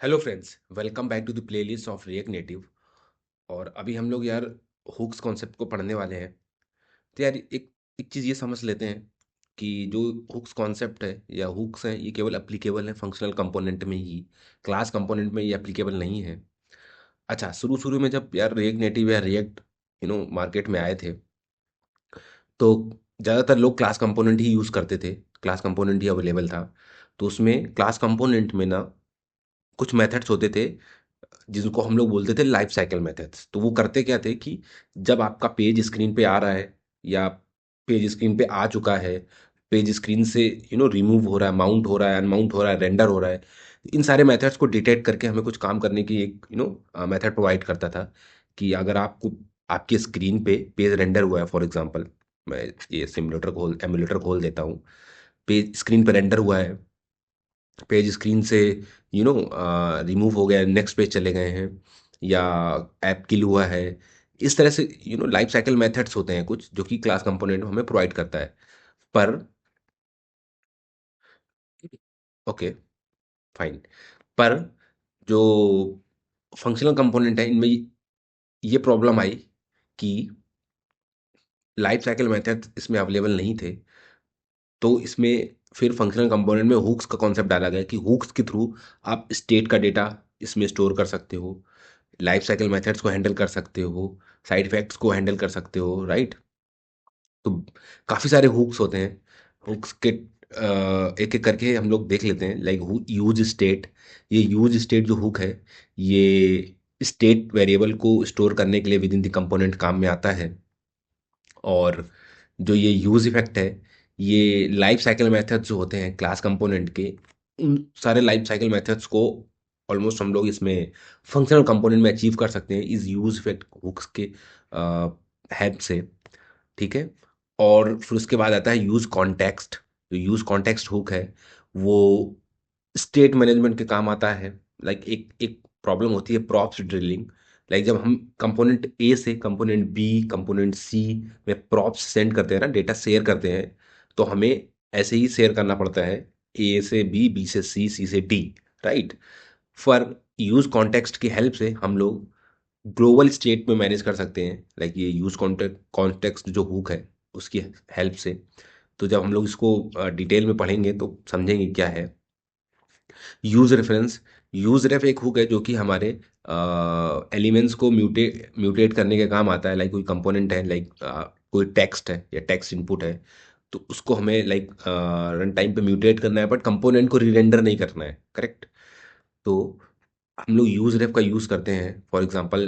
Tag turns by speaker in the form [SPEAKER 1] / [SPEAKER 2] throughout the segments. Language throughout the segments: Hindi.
[SPEAKER 1] Hello friends, welcome back to the playlist of React Native. और अभी हम लोग यार हुक्स कॉन्सेप्ट को पढ़ने वाले हैं। तो यार एक एक चीज़ ये समझ लेते हैं कि जो हुक्स कॉन्सेप्ट है या हुक्स हैं, ये केवल एप्लीकेबल है फंक्शनल कंपोनेंट में ही। क्लास कंपोनेंट में ये एप्लीकेबल नहीं है। अच्छा, शुरू शुरू में जब यार रिएक्ट नेटिव या रिएक्ट मार्केट में आए थे, तो ज़्यादातर लोग क्लास कंपोनेंट ही यूज़ करते थे। क्लास कंपोनेंट ही अवेलेबल था। तो उसमें क्लास कंपोनेंट में ना कुछ मेथड्स होते थे जिनको हम लोग बोलते थे लाइफ साइकिल मेथड्स। तो वो करते क्या थे कि जब आपका पेज स्क्रीन पे आ रहा है या पेज स्क्रीन पे आ चुका है, पेज स्क्रीन से रिमूव हो रहा है, माउंट हो रहा है, अनमाउंट हो रहा है, रेंडर हो रहा है, इन सारे मेथड्स को डिटेक्ट करके हमें कुछ काम करने की एक मेथड प्रोवाइड करता था। कि अगर आपको आपकी स्क्रीन पे पेज रेंडर हुआ है, फॉर एग्जांपल मैं ये सिमुलेटर खोल एमुलेटर खोल देता हूँ। पेज स्क्रीन पे रेंडर हुआ है, पेज स्क्रीन से रिमूव हो गया, नेक्स्ट पेज चले गए हैं, या ऐप किल हुआ है। इस तरह से लाइफ साइकिल मेथड्स होते हैं कुछ जो कि क्लास कंपोनेंट हमें प्रोवाइड करता है। पर ओके, फाइन। पर जो फंक्शनल कंपोनेंट है, इनमें ये प्रॉब्लम आई कि लाइफ साइकिल मेथड इसमें अवेलेबल नहीं थे। तो इसमें फिर फंक्शनल कंपोनेंट में हुक्स का कॉन्सेप्ट डाला गया कि हुक्स के थ्रू आप स्टेट का डेटा इसमें स्टोर कर सकते हो, लाइफ साइकिल मेथड्स को हैंडल कर सकते हो, साइड इफेक्ट्स को हैंडल कर सकते हो, राइट। तो काफ़ी सारे हुक्स होते हैं। हुक्स के एक एक करके हम लोग देख लेते हैं। Like use state. ये यूज स्टेट जो हुक है, ये स्टेट वेरिएबल को स्टोर करने के लिए विद इन द कंपोनेंट काम में आता है। और जो ये यूज इफेक्ट है, ये लाइफ साइकिल मेथड्स जो होते हैं क्लास कंपोनेंट के, उन सारे लाइफ साइकिल मेथड्स को ऑलमोस्ट हम लोग इसमें फंक्शनल कंपोनेंट में अचीव कर सकते हैं इस यूज इफेक्ट हुक्स के हेल्प से। ठीक है। और फिर उसके बाद आता है यूज कॉन्टेक्स्ट। जो यूज कॉन्टेक्स्ट हुक है, वो स्टेट मैनेजमेंट के काम आता है। लाइक एक एक प्रॉब्लम होती है प्रॉप्स ड्रिलिंग। लाइक जब हम कंपोनेंट ए से कंपोनेंट बी, कंपोनेंट सी में प्रॉप्स सेंड करते हैं ना, डेटा शेयर करते हैं, तो हमें ऐसे ही शेयर करना पड़ता है, ए से बी, बी से सी, सी से D, right. For use context की हेल्प से हम लोग ग्लोबल स्टेट में मैनेज कर सकते हैं। लाइक ये यूज कॉन्टेक्स्ट जो हुक है, उसकी हेल्प से। तो जब हम लोग इसको डिटेल में पढ़ेंगे तो समझेंगे क्या है यूज रेफरेंस। यूज रेफ एक हुक है जो कि हमारे एलिमेंट्स को म्यूटेट करने के काम आता है। लाइक कोई कंपोनेंट है, लाइक कोई टेक्स्ट है या टेक्स्ट इनपुट है, तो उसको हमें लाइक रन टाइम पे म्यूटेट करना है, बट कंपोनेंट को रीरेंडर नहीं करना है, करेक्ट। तो हम लोग यूज रेफ का यूज़ करते हैं फॉर एग्जांपल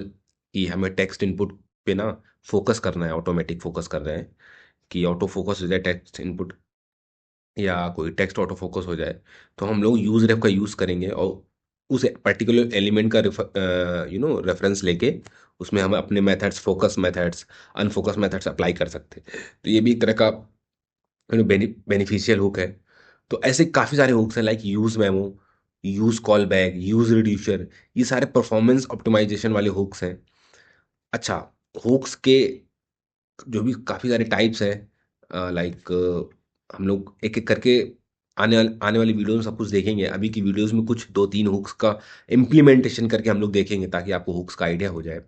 [SPEAKER 1] कि हमें टेक्स्ट इनपुट पे ना फोकस करना है, ऑटोमेटिक फोकस कर रहे हैं कि ऑटो फोकस हो जाए टेक्स्ट इनपुट, या कोई टेक्स्ट ऑटो फोकस हो जाए। तो हम लोग यूज रेफ का यूज़ करेंगे और उस पर्टिकुलर एलिमेंट का रेफरेंस लेके उसमें हम अपने methods, focus methods, unfocus methods apply कर सकते हैं। तो ये भी एक तरह का बेनिफिशियल हुक है। तो ऐसे काफ़ी सारे हुक्स हैं, like use memo, use call back, use reducer. ये सारे परफॉर्मेंस ऑप्टिमाइजेशन वाले हुक्स हैं। अच्छा, हुक्स के जो भी काफ़ी सारे टाइप्स हैं, लाइक हम लोग एक एक करके आने वाली वीडियो में सब कुछ देखेंगे। अभी की वीडियोस में कुछ दो तीन हुक्स का इम्प्लीमेंटेशन करके हम लोग देखेंगे ताकि आपको हुक्स का आइडिया हो जाए।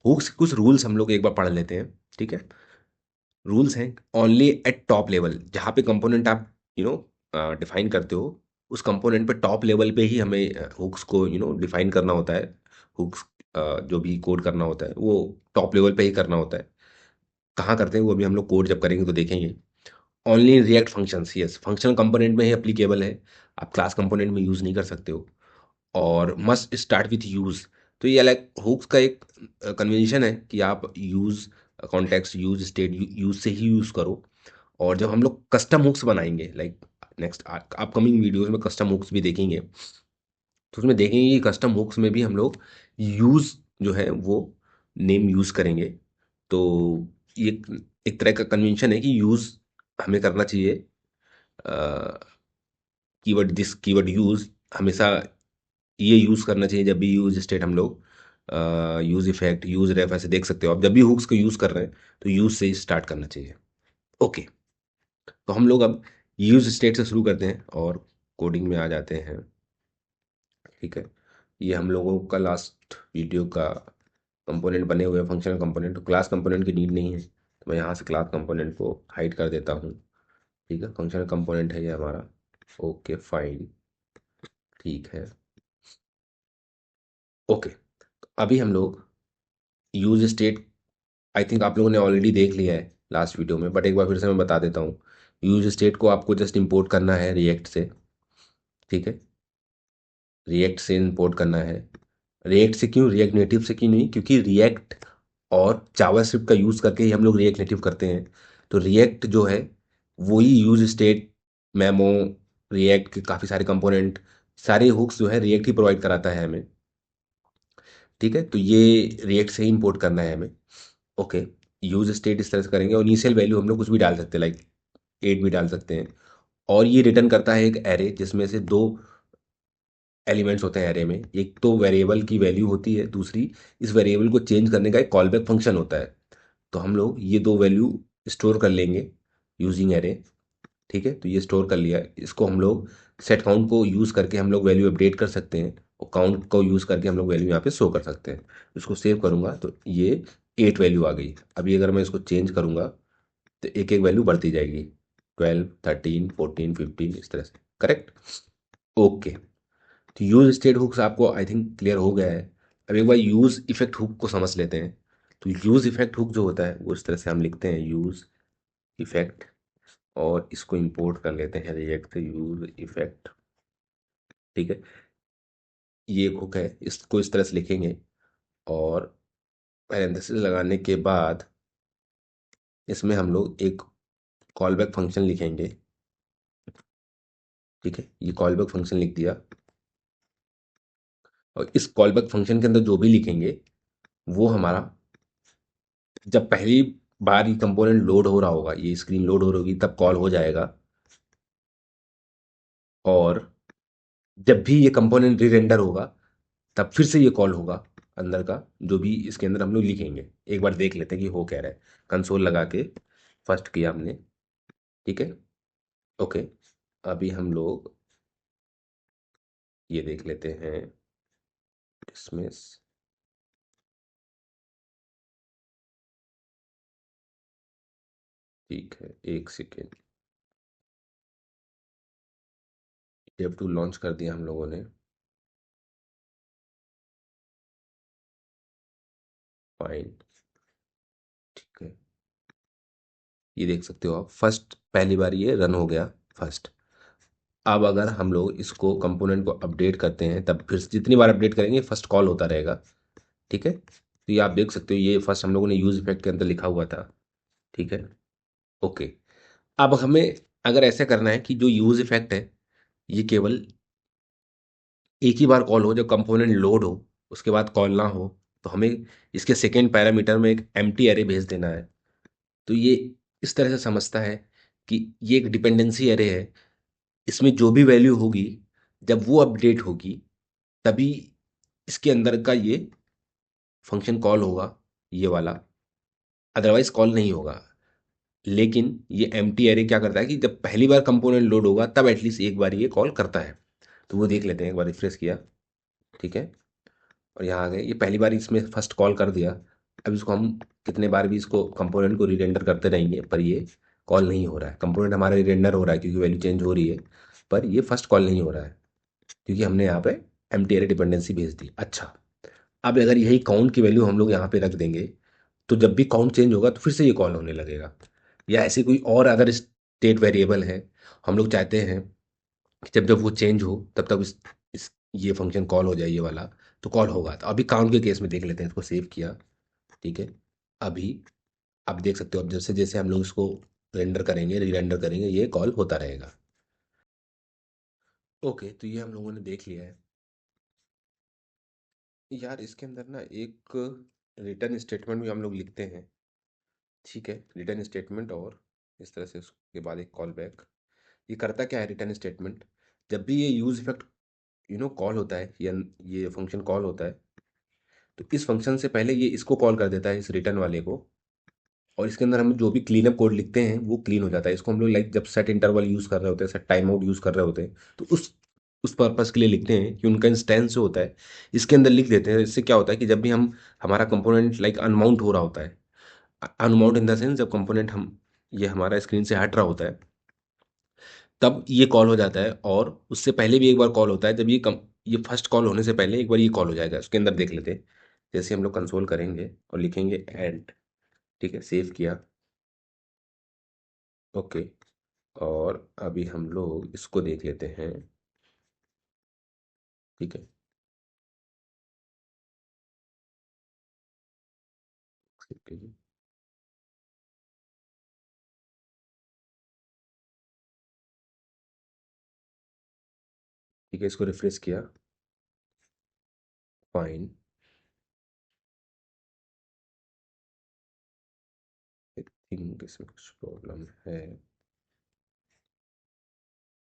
[SPEAKER 1] हुक्स के कुछ रूल्स हम लोग एक बार पढ़ लेते हैं, ठीक है। रूल्स हैं ओनली एट टॉप लेवल। जहाँ पे कंपोनेंट आप डिफाइन करते हो, उस कंपोनेंट पे टॉप लेवल पे ही हमें हुक्स को डिफाइन करना होता है। हुक्स जो भी कोड करना होता है वो टॉप लेवल पे ही करना होता है। कहाँ करते हैं वो अभी हम लोग कोड जब करेंगे तो देखेंगे। Only react functions, yes, functional component में ही एप्लीकेबल है। आप क्लास कंपोनेंट में यूज़ नहीं कर सकते हो। और मस्ट स्टार्ट विथ यूज़। तो ये लाइक हुक्स का एक कन्वेंशन है कि आप use context, use state, use से ही यूज़ करो। और जब हम लोग कस्टम हुक्स बनाएंगे, लाइक नेक्स्ट अपकमिंग वीडियोस में कस्टम हुक्स भी देखेंगे, तो उसमें देखेंगे कि कस्टम हुक्स में भी हम लोग यूज़ जो है वो नेम यूज़ करेंगे। तो ये एक तरह का कन्वेंशन है कि यूज़ हमें करना चाहिए। कीवर्ड, दिस कीवर्ड यूज़ हमेशा ये यूज़ करना चाहिए जब भी यूज़ स्टेट हम लोग यूज़ इफेक्ट, यूज़ रेफ ऐसे देख सकते हो आप। जब भी हुक्स को यूज़ कर रहे हैं तो यूज़ से ही स्टार्ट करना चाहिए। ओके। तो हम लोग अब यूज़ स्टेट से शुरू करते हैं और कोडिंग में आ जाते हैं, ठीक है। ये हम लोगों का लास्ट वीडियो का कंपोनेंट बने हुए हैं, फंक्शनल कंपोनेंट। तो क्लास कंपोनेंट की नीड नहीं है, तो मैं यहाँ से क्लास कंपोनेंट को हाइड कर देता हूँ। ठीक है, फंक्शनल कंपोनेंट है ये हमारा। ओके फाइन, ठीक है। ओके, अभी हम लोग यूज स्टेट, आई थिंक आप लोगों ने ऑलरेडी देख लिया है लास्ट वीडियो में, बट एक बार फिर से मैं बता देता हूँ। यूज स्टेट को आपको जस्ट इंपोर्ट करना है रिएक्ट से। ठीक है, रिएक्ट से इंपोर्ट करना है। रिएक्ट से क्यों, रिएक्ट नेटिव से क्यों नहीं, क्योंकि रिएक्ट और जावास्क्रिप्ट का यूज़ करके ही हम लोग रिएक्ट नेटिव करते हैं। तो रिएक्ट जो है वही यूज स्टेट, मेमो, रिएक्ट के काफ़ी सारे कंपोनेंट, सारे हुक्स जो है रिएक्ट ही प्रोवाइड कराता है हमें। ठीक है, तो ये रिएक्ट से ही इंपोर्ट करना है हमें। ओके, यूज स्टेट इस तरह से करेंगे और इनिशियल वैल्यू हम लोग कुछ भी डाल सकते हैं, लाइक 8 भी डाल सकते हैं। और ये रिटर्न करता है एक एरे जिसमें से दो एलिमेंट्स होते हैं एरे में। एक तो वेरिएबल की वैल्यू होती है, दूसरी इस वेरिएबल को चेंज करने का एक कॉल बैक फंक्शन होता है। तो हम लोग ये दो वैल्यू स्टोर कर लेंगे यूजिंग एरे। ठीक है, तो ये स्टोर कर लिया, इसको हम लोग सेट काउंट को यूज़ करके हम लोग वैल्यू अपडेट कर सकते हैं, और काउंट को यूज़ करके हम लोग वैल्यू यहाँ पे शो कर सकते हैं। इसको सेव करूँगा तो ये 8 वैल्यू आ गई। अभी अगर मैं इसको चेंज करूँगा तो एक एक वैल्यू बढ़ती जाएगी, 12, 13, 14, 15, इस तरह से। Correct, okay. तो यूज स्टेट हुक्स आपको आई थिंक क्लियर हो गया है। अब एक बार यूज इफेक्ट हुक को समझ लेते हैं। तो यूज इफेक्ट हुक जो होता है वो इस तरह से हम लिखते हैं, यूज इफेक्ट, और इसको इंपोर्ट कर लेते हैं रिएक्ट से, यूज इफेक्ट। ठीक है, ये एक हुक है, इसको इस तरह से लिखेंगे, और पैरेंथेसिस लगाने के बाद इसमें हम लोग एक कॉल बैक फंक्शन लिखेंगे। ठीक है, ये कॉल बैक फंक्शन लिख दिया, और इस कॉल बैक फंक्शन के अंदर जो भी लिखेंगे वो हमारा, जब पहली बार ये कंपोनेंट लोड हो रहा होगा, ये स्क्रीन लोड हो रही होगी, तब कॉल हो जाएगा। और जब भी ये कंपोनेंट री रेंडर होगा तब फिर से ये कॉल होगा, अंदर का जो भी इसके अंदर हम लोग लिखेंगे। एक बार देख लेते हैं कि हो क्या रहा है। कंसोल लगा के फर्स्ट किया हमने। ठीक है, ओके। अभी हम लोग ये देख लेते हैं, डिसमिस। ठीक है, एक सेकेंड। डेव टू लॉन्च कर दिया हम लोगों ने, फाइन। ठीक है, ये देख सकते हो आप, फर्स्ट पहली बार ये रन हो गया फर्स्ट। अब अगर हम लोग इसको कंपोनेंट को अपडेट करते हैं तब फिर जितनी बार अपडेट करेंगे फर्स्ट कॉल होता रहेगा। ठीक है, तो ये आप देख सकते हो, ये फर्स्ट हम लोगों ने यूज इफेक्ट के अंदर लिखा हुआ था। ठीक है, ओके। अब हमें अगर ऐसा करना है कि जो यूज इफेक्ट है ये केवल एक ही बार कॉल हो, जब कंपोनेंट लोड हो, उसके बाद कॉल ना हो, तो हमें इसके सेकेंड पैरामीटर में एक एम्प्टी एरे भेज देना है। तो ये इस तरह से समझता है कि ये एक डिपेंडेंसी एरे है, इसमें जो भी वैल्यू होगी जब वो अपडेट होगी तभी इसके अंदर का ये फंक्शन कॉल होगा, ये वाला, अदरवाइज कॉल नहीं होगा। लेकिन ये एम्प्टी एरे क्या करता है कि जब पहली बार कंपोनेंट लोड होगा तब एटलीस्ट एक बार ये कॉल करता है। तो वो देख लेते हैं, एक बार रिफ्रेश किया। ठीक है, और यहाँ आ गए, ये पहली बार इसमें फर्स्ट कॉल कर दिया। अब इसको हम कितने बार भी इसको कंपोनेंट को रीरेंडर करते रहेंगे पर ये कॉल नहीं हो रहा है। कंपोनेंट हमारा रीरेंडर हो रहा है क्योंकि वैल्यू चेंज हो रही है, पर ये फर्स्ट कॉल नहीं हो रहा है क्योंकि हमने यहाँ पे एम्प्टी एरे डिपेंडेंसी भेज दी। अच्छा, अब अगर यही काउंट की वैल्यू हम लोग यहाँ पे रख देंगे तो जब भी काउंट चेंज होगा तो फिर से ये कॉल होने लगेगा। या ऐसे कोई और अदर स्टेट वेरिएबल है, हम लोग चाहते हैं कि जब जब वो चेंज हो तब तक इस ये फंक्शन कॉल हो जाए, ये वाला, तो कॉल होगा। तो अभी काउंट के केस में देख लेते हैं, इसको सेव किया। ठीक है, अभी आप देख सकते हो, अब जैसे जैसे हम लोग इसको रेंडर करेंगे, री रेंडर करेंगे, ये कॉल होता रहेगा। ओके, तो ये हम लोगों ने देख लिया है। यार इसके अंदर ना एक रिटर्न स्टेटमेंट भी हम लोग लिखते हैं। ठीक है, रिटर्न स्टेटमेंट, और इस तरह से उसके बाद एक कॉल बैक। ये करता क्या है रिटर्न स्टेटमेंट, जब भी ये यूज इफेक्ट कॉल होता है या ये फंक्शन कॉल होता है, तो इस फंक्शन से पहले ये इसको कॉल कर देता है, इस रिटर्न वाले को। और इसके अंदर हम जो भी क्लीन अप कोड लिखते हैं वो क्लीन हो जाता है। इसको हम लोग लाइक जब सेट इंटरवल यूज़ कर रहे होते हैं, सेट टाइम आउट यूज़ कर रहे होते हैं, तो उस उस पर्पस के लिए लिखते हैं कि उनका इंस्टेंस जो होता है इसके अंदर लिख देते हैं। इससे क्या होता है कि जब भी हम हमारा कंपोनेंट लाइक अनमाउंट हो रहा होता है, अनमाउंट इन द सेंस जब कंपोनेंट हम ये हमारा स्क्रीन से हट रहा होता है, तब ये कॉल हो जाता है। और उससे पहले भी एक बार कॉल होता है, जब ये फर्स्ट कॉल होने से पहले एक बार ये कॉल हो जाएगा। उसके अंदर देख लेते हैं। जैसे हम लोग कंसोल करेंगे और लिखेंगे एंड, ठीक है, सेव किया, ओके। और अभी हम लोग इसको देख लेते हैं, ठीक है। सेव कीजिए। ठीक है, इसको रिफ्रेश किया, फाइन। आई थिंक इसमें कुछ प्रॉब्लम है।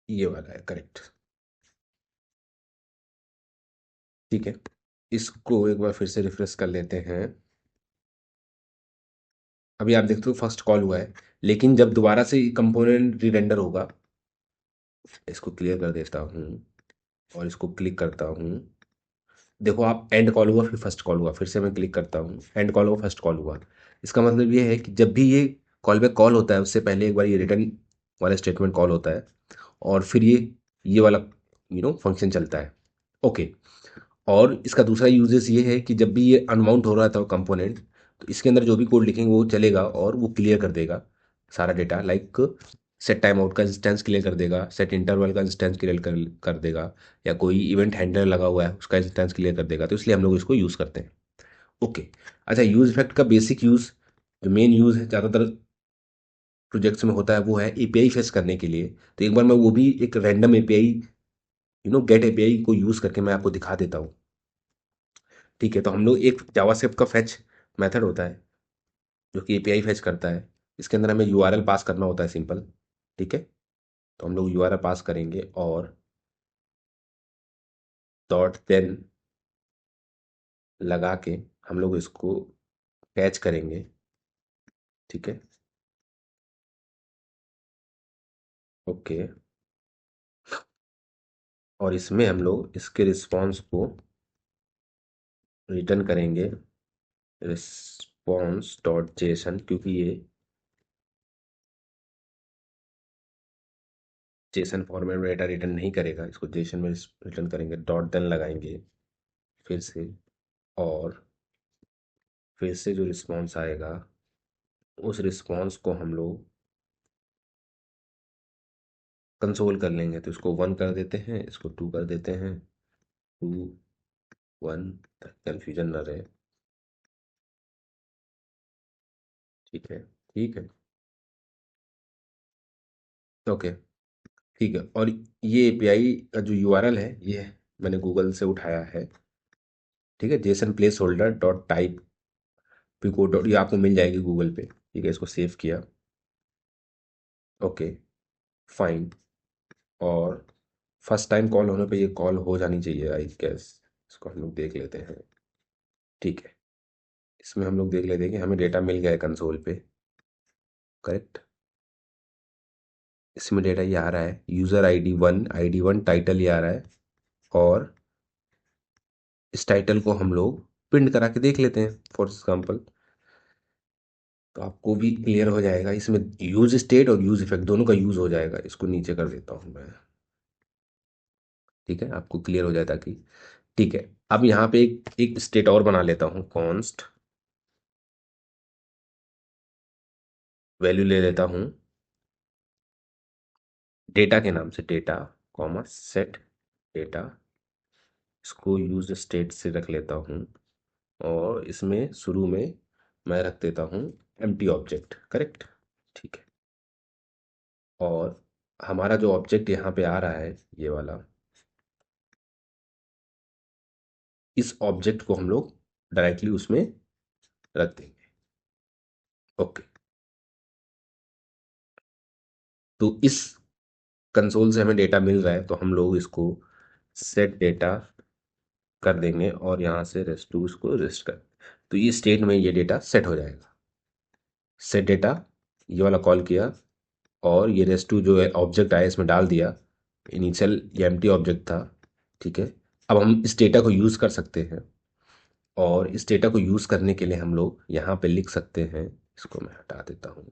[SPEAKER 1] ये वाला है करेक्ट, ठीक है। इसको एक बार फिर से रिफ्रेश कर लेते हैं। अभी आप देखते हो फर्स्ट कॉल हुआ है, लेकिन जब दोबारा से कंपोनेंट रीरेंडर होगा, इसको क्लियर कर देता हूँ और इसको क्लिक करता हूँ। देखो आप, एंड कॉल हुआ फिर फर्स्ट कॉल हुआ, फिर से मैं क्लिक करता हूँ, एंड कॉल हुआ फर्स्ट कॉल हुआ। इसका मतलब ये है कि जब भी ये कॉल बैक कॉल होता है उससे पहले एक बार ये रिटर्न वाला स्टेटमेंट कॉल होता है, और फिर ये वाला फंक्शन चलता है, ओके। और इसका दूसरा यूजेस ये है कि जब भी ये अनमाउंट हो रहा था कंपोनेंट, तो इसके अंदर जो भी कोड लिखेंगे वो चलेगा और वो क्लियर कर देगा सारा data. Like set time out का इंस्टेंस क्लियर कर देगा, सेट इंटरवल का इंस्टेंस क्लियर कर देगा, या कोई इवेंट हैंडलर लगा हुआ है उसका इंस्टेंस क्लियर कर देगा। तो इसलिए हम लोग इसको यूज़ करते हैं, ओके। अच्छा, यूज इफेक्ट का बेसिक यूज़, जो मेन यूज़ है ज़्यादातर प्रोजेक्ट्स में होता है, वो है एपीआई फेच करने के लिए। तो एक बार मैं वो भी एक रैंडम एपीआई, गेट एपीआई को यूज़ करके मैं आपको दिखा देता हूँ, ठीक है। तो हम लोग एक जावास्क्रिप्ट का फेच मेथड होता है जो कि एपीआई फेच करता है। इसके अंदर हमें यूआरएल पास करना होता है, सिंपल, ठीक है। तो हम लोग यूआरएल पास करेंगे और डॉट देन लगा के हम लोग इसको कैच करेंगे, ठीक है, ओके। और इसमें हम लोग इसके रिस्पॉन्स को रिटर्न करेंगे, रिस्पॉन्स डॉट जेसन, क्योंकि ये जेसन फॉर्मेट में डेटा रिटर्न नहीं करेगा, इसको जेसन में रिटर्न करेंगे, डॉट देन लगाएंगे फिर से। और फिर से जो रिस्पॉन्स आएगा उस रिस्पॉन्स को हम लोग कंसोल कर लेंगे। तो इसको 1 कर देते हैं, इसको 2 कर देते हैं, 2 1, कन्फ्यूजन ना रहे, ठीक है, ठीक है, ओके, ठीक है। और ये एपीआई का जो यूआरएल है ये मैंने गूगल से उठाया है, ठीक है। JSON placeholder dot typicode dot, ये आपको मिल जाएगी गूगल पे, ठीक है। इसको सेव किया, ओके, फाइन। और फर्स्ट टाइम कॉल होने पे ये कॉल हो जानी चाहिए आई गेस। इसको हम लोग देख लेते हैं, ठीक है। इसमें हम लोग देख लेते हैं कि हमें डेटा मिल गया है कंसोल पे, करेक्ट। इसमें डेटा ये आ रहा है, यूज़र ID 1 टाइटल ये आ रहा है। और इस टाइटल को हम लोग प्रिंट करा के देख लेते हैं फॉर एग्जाम्पल, तो आपको भी क्लियर हो जाएगा। इसमें यूज स्टेट और यूज इफेक्ट दोनों का यूज हो जाएगा। इसको नीचे कर देता हूँ मैं, ठीक है, आपको क्लियर हो जाए ताकि, ठीक है। अब यहाँ पे एक स्टेट और बना लेता हूँ, कॉन्स्ट वैल्यू ले लेता हूँ डेटा के नाम से, डेटा कॉमा सेट डेटा, इसको यूज स्टेट से रख लेता हूँ। और इसमें शुरू में मैं रख देता हूँ एम्प्टी ऑब्जेक्ट, करेक्ट, ठीक है। और हमारा जो ऑब्जेक्ट यहाँ पे आ रहा है ये वाला, इस ऑब्जेक्ट को हम लोग डायरेक्टली उसमें रख देंगे, ओके। तो इस कंसोल से हमें डेटा मिल रहा है, तो हम लोग इसको सेट डेटा कर देंगे और यहाँ से रेस्ट टू उसको रेस्ट कर, तो ये स्टेट में ये डेटा सेट हो जाएगा। सेट डेटा ये वाला कॉल किया और ये रेस्ट टू जो है ऑब्जेक्ट आया इसमें डाल दिया, इनिशियल ये एम्प्टी ऑब्जेक्ट था, ठीक है। अब हम इस डेटा को यूज़ कर सकते हैं, और इस डेटा को यूज़ करने के लिए हम लोग यहाँ पे लिख सकते हैं, इसको मैं हटा देता हूँ,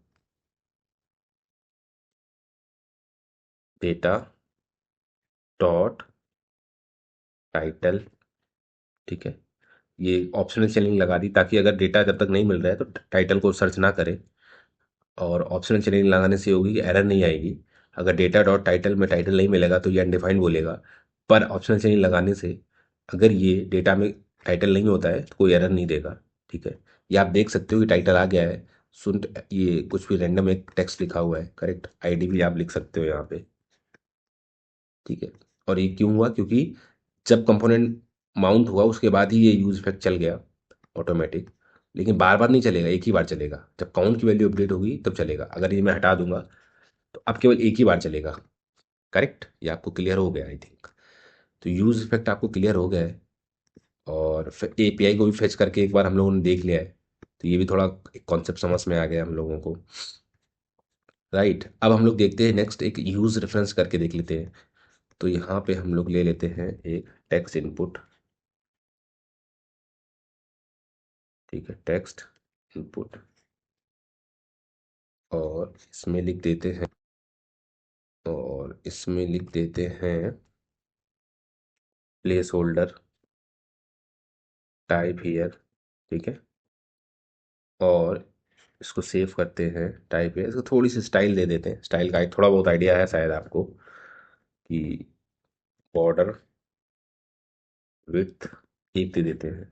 [SPEAKER 1] डेटा डॉट टाइटल, ठीक है। ये ऑप्शनल चेनिंग लगा दी ताकि अगर डेटा जब तक नहीं मिल रहा है तो टाइटल को सर्च ना करे, और ऑप्शनल चेनिंग लगाने से होगी कि एरर नहीं आएगी। अगर डेटा डॉट टाइटल में टाइटल नहीं मिलेगा तो ये अनडिफाइंड बोलेगा, पर ऑप्शनल चेनिंग लगाने से अगर ये डेटा में टाइटल नहीं होता है तो कोई एरर नहीं देगा, ठीक है। ये आप देख सकते हो कि टाइटल आ गया है, सुन, ये कुछ भी रैंडम एक टेक्स्ट लिखा हुआ है, करेक्ट, आईडी भी आप लिख सकते हो यहाँ पे, ठीक है। और ये क्यों हुआ, क्योंकि जब कंपोनेंट माउंट हुआ उसके बाद ही ये यूज इफेक्ट चल गया ऑटोमेटिक। लेकिन बार बार नहीं चलेगा, एक ही बार चलेगा, जब काउंट की वैल्यू अपडेट होगी तब चलेगा। अगर ये मैं हटा दूंगा तो अब केवल एक ही बार चलेगा, करेक्ट। ये आपको क्लियर हो गया आई थिंक। तो यूज इफेक्ट आपको क्लियर हो गया है, और एपीआई को भी फेच करके एक बार हम लोगों ने देख लिया है, तो ये भी थोड़ा कॉन्सेप्ट समझ में आ गया हम लोगों को, राइट। अब हम लोग देखते हैं नेक्स्ट, एक यूज रेफरेंस करके देख लेते हैं। तो यहाँ पे हम लोग ले लेते हैं एक टेक्स्ट इनपुट, ठीक है, टेक्स्ट इनपुट, और इसमें लिख देते हैं, प्लेस होल्डर टाइप हियर, ठीक है। और इसको सेव करते हैं, टाइप हियर, इसको थोड़ी सी स्टाइल दे देते हैं। स्टाइल का एक थोड़ा बहुत आइडिया है शायद आपको, कि बॉर्डर विड्थ एक दे देते हैं,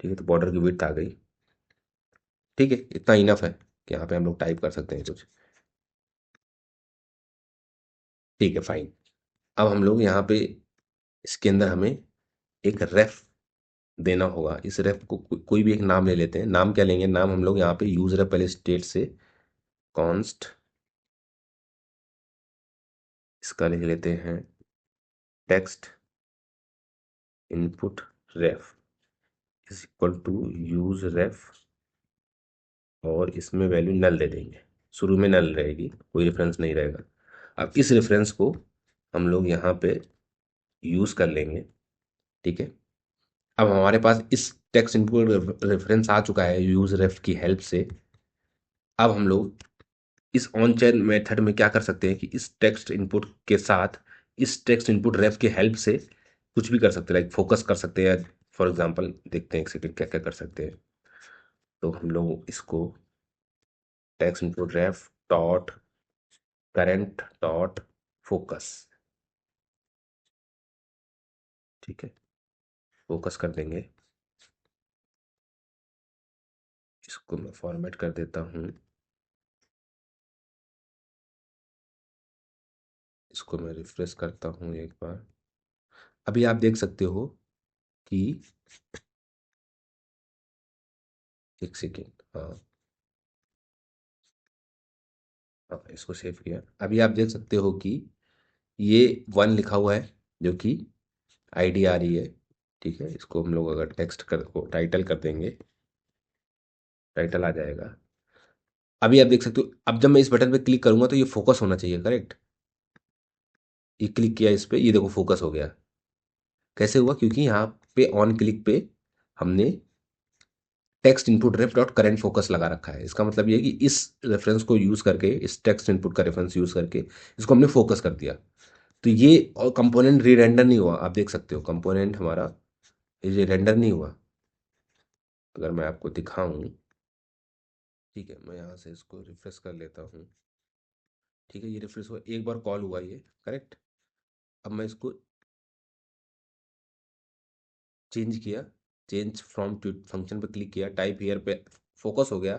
[SPEAKER 1] ठीक है। तो बॉर्डर की विड्थ आ गई, ठीक है, इतना इनफ है कि यहाँ पे हम लोग टाइप कर सकते हैं कुछ, ठीक है, फाइन। अब हम लोग यहाँ पे इसके अंदर हमें एक रेफ देना होगा। इस रेफ को कोई भी एक नाम ले लेते हैं। नाम क्या लेंगे, नाम हम लोग यहाँ पे यूज रेफ पहले स्टेट से कॉन्स्ट, इसका लिख लेते हैं text input ref is equal to use ref, और इसमें वैल्यू नल दे देंगे। शुरू में नल रहेगी, कोई रेफरेंस नहीं रहेगा। अब इस रेफरेंस को हम लोग यहाँ पे यूज कर लेंगे, ठीक है। अब हमारे पास इस टेक्स्ट इनपुट रेफरेंस आ चुका है यूज रेफ की हेल्प से। अब हम लोग इस ऑन चेन मेथड में क्या कर सकते हैं कि इस टेक्स्ट इनपुट के साथ इस टेक्स्ट इनपुट रेफ की हेल्प से कुछ भी कर सकते हैं, लाइक फोकस कर सकते हैं। फॉर एग्जांपल देखते हैं एक सेकंड क्या क्या कर सकते हैं। तो हम लोग इसको टेक्स्ट इनपुट रेफ डॉट करेंट डॉट फोकस, ठीक है, फोकस कर देंगे। इसको मैं फॉर्मेट कर देता हूँ, इसको मैं रिफ्रेश करता हूँ एक बार। अभी आप देख सकते हो कि, एक सेकेंड, हाँ हाँ, इसको सेव किया। अभी आप देख सकते हो कि ये 1 लिखा हुआ है, जो कि आईडी आ रही है, ठीक है। इसको हम लोग अगर टेक्स्ट कर को टाइटल कर देंगे, टाइटल आ जाएगा। अभी आप देख सकते हो, अब जब मैं इस बटन पे क्लिक करूंगा तो ये फोकस होना चाहिए, करेक्ट। ये क्लिक किया इस पे, ये देखो फोकस हो गया। कैसे हुआ, क्योंकि यहाँ पे ऑन क्लिक पे हमने टेक्स्ट इनपुट रेफ डॉट करेंट फोकस लगा रखा है। इसका मतलब ये है कि इस रेफरेंस को यूज करके, इस टेक्स्ट इनपुट का रेफरेंस यूज करके इसको हमने फोकस कर दिया। तो ये और कंपोनेंट री रेंडर नहीं हुआ, आप देख सकते हो कंपोनेंट हमारा ये रेंडर नहीं हुआ। अगर मैं आपको दिखाऊं, ठीक है, मैं यहाँ से इसको रिफ्रेश कर लेता हूँ, ठीक है। ये रिफ्रेश हुआ, एक बार कॉल हुआ ये, करेक्ट। अब मैं इसको चेंज किया, चेंज फ्रॉम टू फंक्शन पे क्लिक किया, टाइप हियर पे फोकस हो गया।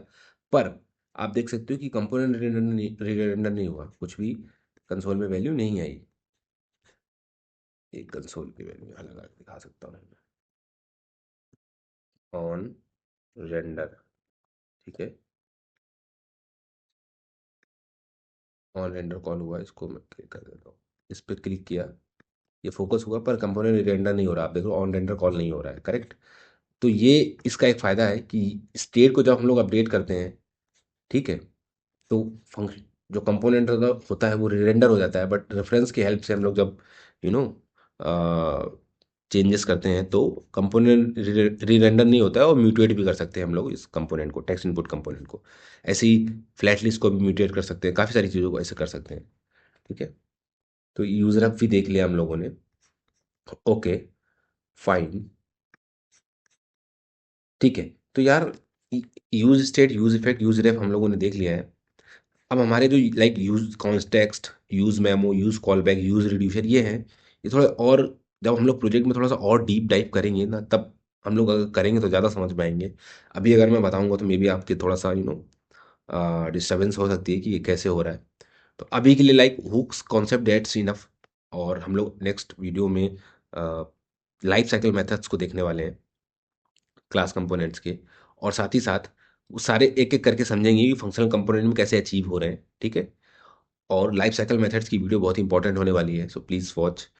[SPEAKER 1] पर आप देख सकते हो कि कंपोनेंट रेंडर नहीं हुआ, कुछ भी कंसोल में वैल्यू नहीं आई। एक कंसोल की वैल्यू अलग अलग दिखा सकता हूँ, ऑन रेंडर, ठीक है। ऑन रेंडर कॉल हुआ, इसको मैं क्लिक कर देता हूँ, इस पर क्लिक किया, ये फोकस हुआ, पर कंपोनेंट रेंडर नहीं हो रहा। आप देखो ऑन रेंडर कॉल नहीं हो रहा है, करेक्ट। तो ये इसका एक फ़ायदा है कि स्टेट को जब हम लोग अपडेट करते हैं, ठीक है, तो फंक्शन जो कंपोनेंट होता है वो रिरेंडर हो जाता है, बट रेफरेंस की हेल्प से हम लोग जब यू नो चेंजेस करते हैं तो कंपोनेंट रिरेंडर नहीं होता है, और म्यूटेट भी कर सकते हैं हम लोग इस कंपोनेंट को, टेक्स्ट इनपुट कंपोनेंट को। ऐसे ही फ्लैट लिस्ट को भी म्यूटेट कर सकते हैं, काफ़ी सारी चीज़ों को ऐसे कर सकते हैं। ठीक है, तो यूजर अब भी देख लिया हम लोगों ने। Okay, fine. ठीक है, तो यार use state, use effect, use ref हम लोगों ने देख लिया है। अब हमारे जो like use context, use memo, use call back, use reducer, ये हैं, ये थोड़ा और जब हम लोग प्रोजेक्ट में थोड़ा सा और डीप डाइव करेंगे ना, तब हम लोग अगर करेंगे तो ज़्यादा समझ पाएंगे। अभी अगर मैं बताऊंगा तो मे बी आपके थोड़ा सा डिस्टर्बेंस हो सकती है कि ये कैसे हो रहा है। तो अभी के लिए like hooks concept that's enough, और हम लोग नेक्स्ट वीडियो में लाइफ साइकिल मेथड्स को देखने वाले हैं, क्लास कंपोनेंट्स के। और साथ ही साथ वो सारे एक एक करके समझेंगे कि फंक्शनल कंपोनेंट में कैसे अचीव हो रहे हैं। ठीक है, और लाइफ साइकिल मेथड्स की वीडियो बहुत इंपॉर्टेंट होने वाली है, सो प्लीज़ वॉच।